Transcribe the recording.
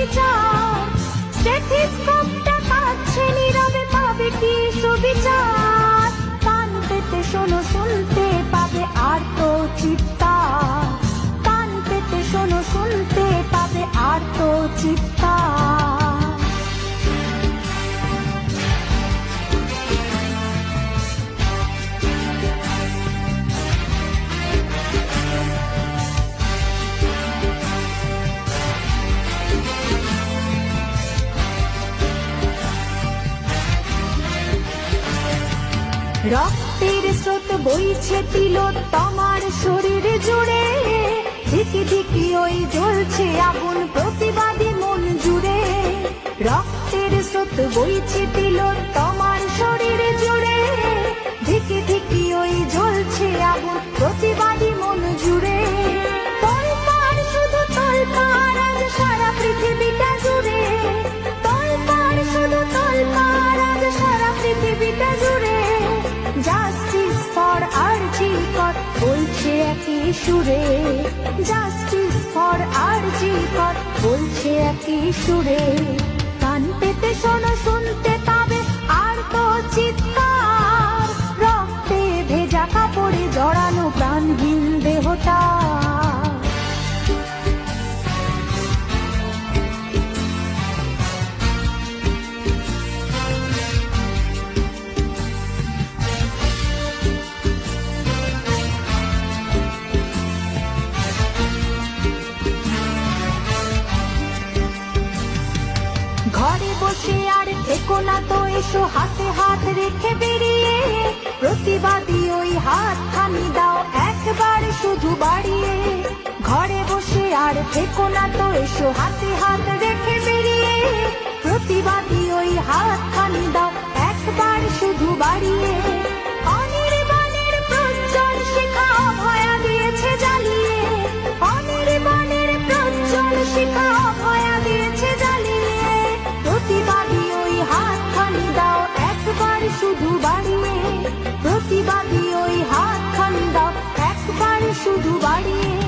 বিচার, স্টেথিস্কোপটা কাঁদছে নীরবে, পাবে কি সুবিচার। কান পেতে শোনো, শুনতে পাবে আর্ত চিৎকার, কান পেতে শোনো, শুনতে পাবে আর্ত চিৎকার। রক্তের স্রোত বইছে তিলোত্তমার শরীর জুড়ে, ধিকি ধিকি ওই জ্বলছে আগুন প্রতিবাদী মন জুড়ে। রক্তের স্রোত বইছে তিলোত্তমার শরীর জুড়ে, ধিকি ধিকি ওই জ্বলছে আগুন প্রতিবাদী মন জুড়ে। তোলপাড় শুধু তোলপাড় আজ সারা পৃথিবীটা জুড়ে, তোলপাড় শুধু তোলপাড় আজ সারা পৃথিবীটা জুড়ে। জাস্টিস ফর আরজি কর বলছে একই সুরে, জাস্টিস ফর আরজি কর বলছে একই সুরে। কান পেতে শোনো, শুনতে পাবে আর্ত চিৎকার, রক্তে ভেজা কাপড়ে জড়ানো প্রাণহীন দেহটা। ঘরে বসে আর থেকো না তো, এসো হাতে হাত রেখে বেরিয়ে, প্রতিবাদী ওই হাত খানি দাও একবার শুধু বাড়িয়ে। ঘরে বসে আর থেকো না তো, এসো হাতে হাত রেখে বেরিয়ে, প্রতিবাদী ওই হাত খানি দাও একবার শুধু বাড়িয়ে। অনির্বাণের প্রজ্জ্বল শিখা অভয়া দিয়েছে জ্বালিয়ে, অনির্বাণের প্রজ্জ্বল শিখা অভয়া দিয়েছে জ্বালিয়ে। প্রতিবাদী ওই হাত খানি দাও একবার শুধু বাড়িয়ে, প্রতিবাদী ওই হাত খানি দাও একবার শুধু বাড়িয়ে।